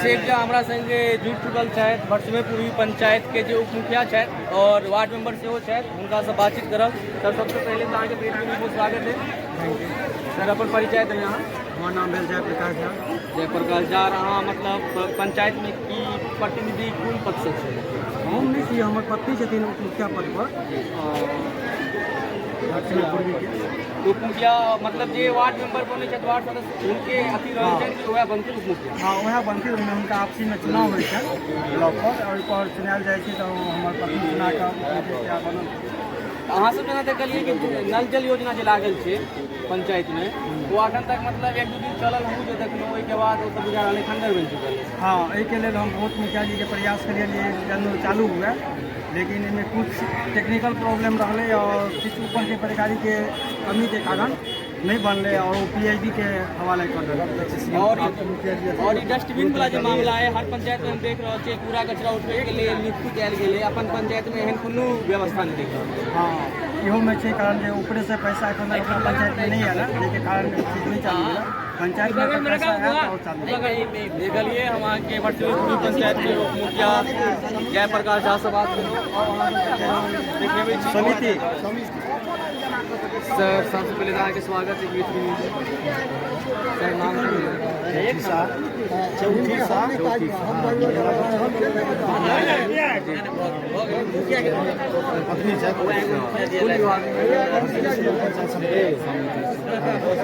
से एक हमरा संगे जुड़ चुकल छथि वर्षमे पूर्वी पंचायत के जो उप मुखिया छथि और वार्ड मेंबर सेहो छथि, हुनका से बातचीत करब। सर सबसे पहले तो अहाँके प्रेस मीट में स्वागत है। सर अपन परिचय दें यहाँ। हमारा नाम भेल जयप्रकाश झा। जयप्रकाश झा, अहाँ मतलब पंचायत में की प्रतिनिधि कोन पद से छै? हम नहीं छी, हमर पत्नी छथिन उप मुखिया पद पर पूर्वी के। उप मुखिया मतलब जे वार्ड मेंबर बने छथि वार्ड सदस्य उनके अथी रहै छनि कि वएह बनथिन उप मुखिया? हाँ वह बनती है, उनका आपसी में चुनाव होइ छै ब्लॉक पर, और ओहिपर चुनायल जाइ छै तो हमर पत्नी चुना कऽ मुखिया बनल। अहाँ सब जेना देखलिए कि नल जल योजना जे लागल छै पंचायत में, वो अखन तक मतलब एक दू दिन चलल, हमहूँ जे देखलहुँ ओहिके बाद ओ सब बुझा रहल खंडर बनि चुकल है। हाँ एहिके लेल हम बहुत मुखिया जी के प्रयास करिए, जल चालू हुआ, लेकिन इनमें कुछ टेक्निकल प्रॉब्लम रहे और कुछ ऊपर के अधिकारी के कमी के कारण नहीं बनले और वो पीएचडी के हवाले कर दिया। और ये डस्टबिन वाला जो मामला है, हर पंचायत में हम देख रहे हैं कूड़ा कचरा उठबे के लिए नियुक्ति कयल गेलै, अपन पंचायत में एहन कोनो व्यवस्था नहीं देख रहल। हाँ इहो में छै कारण जे ऊपरे से पैसा एखन तक अपना पंचायत में नहीं आया, जिसके कारण चीज नहीं चालू हुआ। पंचायत में पैसा आया और चालू। देखलिए हम अहाँ के वर्षमे पूर्वी पंचायत के उप मुखिया जयप्रकाश झा से बात देखेबै समिति। सर सबसे पहले अहाँ के स्वागत है बीच में। सर नाम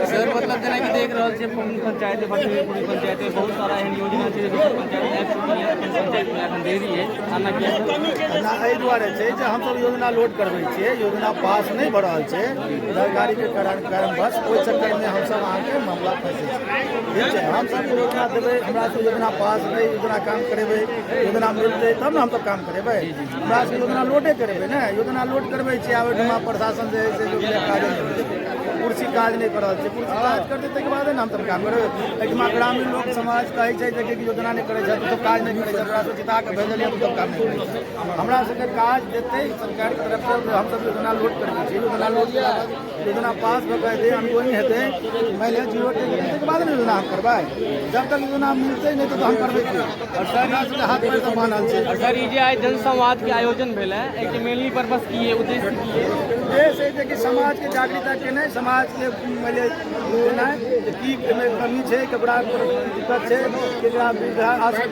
सर मतलब जेना कि देख रहल छियै पूर्वी पंचायत वर्षमे पूर्वी पंचायत में बहुत सारा एहन योजना छै जे पंचायत में पंचायत में एखन देरी है आना किया एहि दुआरे छै जे हमसब योजना लोड करबै छियै, योजना पास नहीं भऽ रहल छै सरकारी के कारणवश, ओहि चक्कर में हमसब अहाँके मामला फंसे छै। ठीक छै, हमसब योजना देबै, हमरा सबके योजना पास नहीं, योजना काम करेबै, योजना मिलतै तब ने हमसब काम करेबै। हमरा सबके योजना लोडे करेबै ने, योजना लोड करबै छियै, आब ओहिठमा प्रशासन जे है से काज कुर्सी काज नहीं कर रहा है, कुर्सी काज करते तक बाद हम सब काम करें। एहिठमा ग्रामीण लोग समाज कहे छै जे योजना नहीं करे छै तो काज नहीं करे छै, ओकरा से जिता के भेजलिए तो काम नहीं करे छै। हमरा सबके काज देते सरकार की तरफ से, हम सब योजना लोड करबै छी, योजना लोड के बाद योजना पास भऽ दे अनगोइंग हेतै, पहले जीरो के बाद योजना हम करबै, जब तक योजना मिलते नहीं तो हम करबै की। और सरकार से हाथ पैर से बांधल छै। सर ये आज जनसंवाद के आयोजन भेल है, एक मेनली पर्पस की है, उद्देश्य की है? उद्देश्य है कि समाज के जागरूकता केनाइ, समाज के पहले देनाइ कि कमी छै, ककरा दिक्कत छै, केकरा वृद्धा आश्रम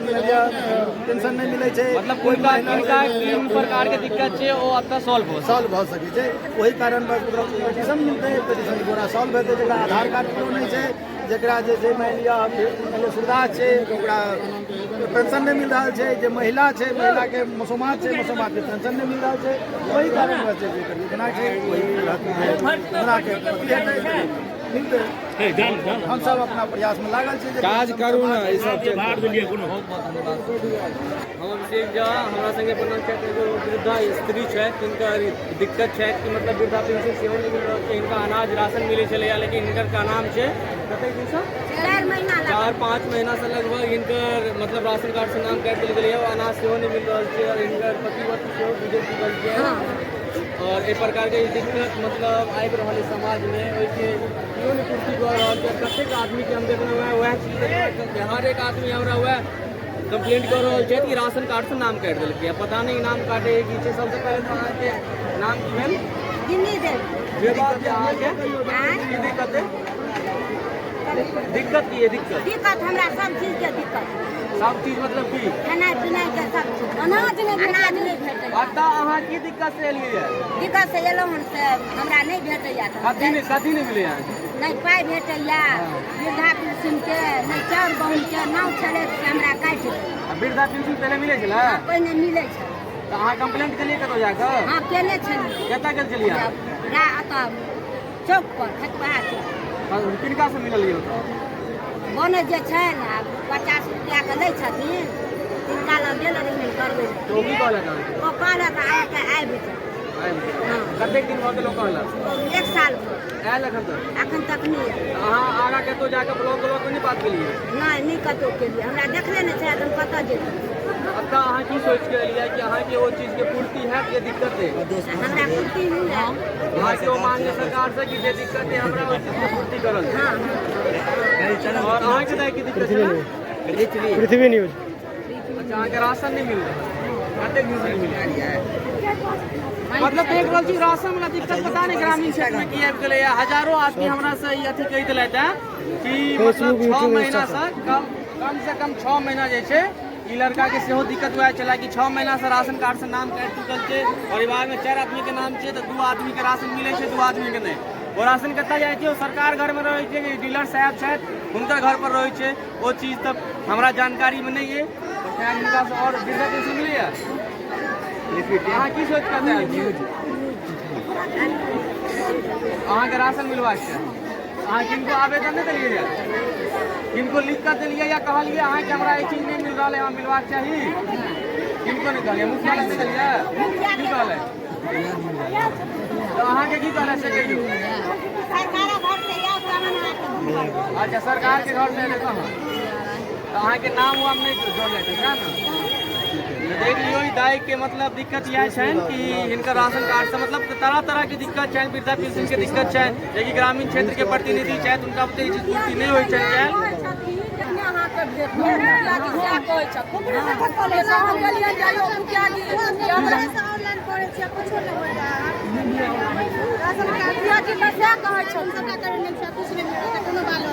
पेंशन नहीं मिले छै, मतलब कोई तीन प्रकार के दिक्कत छै वो अब तक सॉल्व भऽ सकै छै। वही कारण बस पेटिशन मिलते, पेटिशन पूरा सॉल्व हेतै। जकरा आधार कार्ड केओ नहीं छै, जकरा जे छै मानि लिअ सुविधा छै, ओकरा पेंशन नहीं मिल रहा है, जो महिला छै महिला के मसूमात छै, मसूमात के पेंशन नहीं मिल रहा है, वही कारण बस जेना छै वही मिलते। हम सब अपना प्रयास में लागल छै, काज करू ना, ई सब भाग देलिए कोनो। बहुत बहुत धन्यवाद। हम अभिषेक झा, हमरा संगे बनल छथि एगो वृद्धा स्त्री छथि, जिनका दिक्कत छथि कि मतलब वृद्धा पेंशन सेहो नहीं मिल रहल छै, हिनका अनाज राशन मिलै छलैया, लेकिन हिनकर का नाम छै कतेक दिन से 4-5 महीना से लगभग हिनकर मतलब राशन कार्ड से नाम काटि देल गेलै, अनाज सेहो नहीं मिल रहल छै, और हिनकर पतिवत सेहो गुजर चुकल छै। और एक प्रकार के दिक्कत मतलब आबि रहल है समाज में, ओहिके केओ नहीं पूर्ति कऽ रहल छै। कतेक आदमी के हम देखलहुँ वएह चीज हर एक आदमी हमरा वएह कंप्लेंट कर रहा है कि राशन कार्ड से नाम काट दिल्क, पता नहीं नाम काटे कि सबसे पहले तो अहाँके नाम की भेल? दिक्कत है दिक्कत की है? दिक्कत हमरा सब चीज के दिक्कत, सब चीज मतलब की खेनाइ पिनाइ के सब चीज, अनाज नहीं भेटैया। अतः अहाँ की दिक्कत से एलियै? दिक्कत से एलहुँ हन से हमरा नहीं भेटैया। कथी नहीं मिले यहाँ? नहीं पाई भेटैया, वृद्धा पेंशन के नहीं, चाउर गहूँम के नाम छलै से हमरा काटि देलक। वृद्धा पेंशन पहले मिले छलै? पहिने मिलै छै। तो अहाँ कंप्लेंट केलियै कतौ जाकर? हाँ केने छलियै। कतऽ गेल छलियै? चौक पर खतबा चौक। किनका से मिललियै? बने जे छै ने 50 रुपया के लै छथिन, तिनका लग गेल रहियै करबै। तो की कहलक? ओ कहलक अहाँके आबि जायत। कतेक दिन भऽ गेल कहलक? 1 साल आयल एखन तक नहीं। अहाँ आगाँ कतौ जाकर ब्लॉक नहीं बात केलियै? नहीं कतौ केलियै, हमरा देखले नहीं छै, हम कतऽ जेबै। अतः अहाँ की सोच के एलियै कि अहाँके वो चीज के पूर्ति हैत या दिक्कत है? हमरा पूर्ति नहीं है। अहाँके वो मांगे सरकार से कि जे दिक्कत है हमरा वो चीज के पूर्ति करल। हाँ और अहाँके की दिक्कत है? पृथ्वी न्यूज। अच्छा, अहाँ के राशन नहीं मिल रहा, कतेक दिन से नहीं मिल रहा? मतलब देख रहल छी राशन वाला दिक्कत पता नहीं ग्रामीण क्षेत्र में की आबि गेलै है। हजारों आदमी हमरा से ई अथी कहि देलथि हैं कि मतलब 6 महीना से कम से कम 6 महीना जे छै ई लड़का के सेहो दिक्कत हुआ छला कि 6 महीना से राशन कार्ड से नाम काटि चुकल छै, परिवार में 4 आदमी के नाम छै तो 2 आदमी के राशन मिले छै, 2 आदमी के नहीं। वो राशन कतऽ जाइ छै? सरकार घर में रहै छै, डीलर साहब छथि हुनकर घर पर रहै छै, वो चीज तब हमरा जानकारी में नहीं है। तो क्या हिनका से और वृद्धा पेंशन मिलैया? अहाँ की सोच के आयल छी? अहाँ के राशन मिलवा छै, अहाँ किनको आवेदन नहीं दिलियै या? किनको लिख कर दिलियै या कहलियै अहाँ के हमरा ई चीज नहीं मिल रहा है, हमरा मिलवा चाहिए? किनको नहीं कहलियै? मुखिया लग नहीं दिलियै? की कहलै? तो अहाँ के की कहलै से कहियौ? अच्छा, सरकार के घर से एलै कहाँ? तो अहाँ के नाम वाम नहीं जोड़ले छै सएह ने? देख लियो ई दाई के मतलब दिक्कत यह है कि इनका राशन कार्ड से मतलब तरह तरह की दिक्कत है, वृद्धा पेंशन के दिक्कत है, लेकिन ग्रामीण क्षेत्र के प्रतिनिधि है उनका बते चीज पूर्ति नहीं होई ऑनलाइन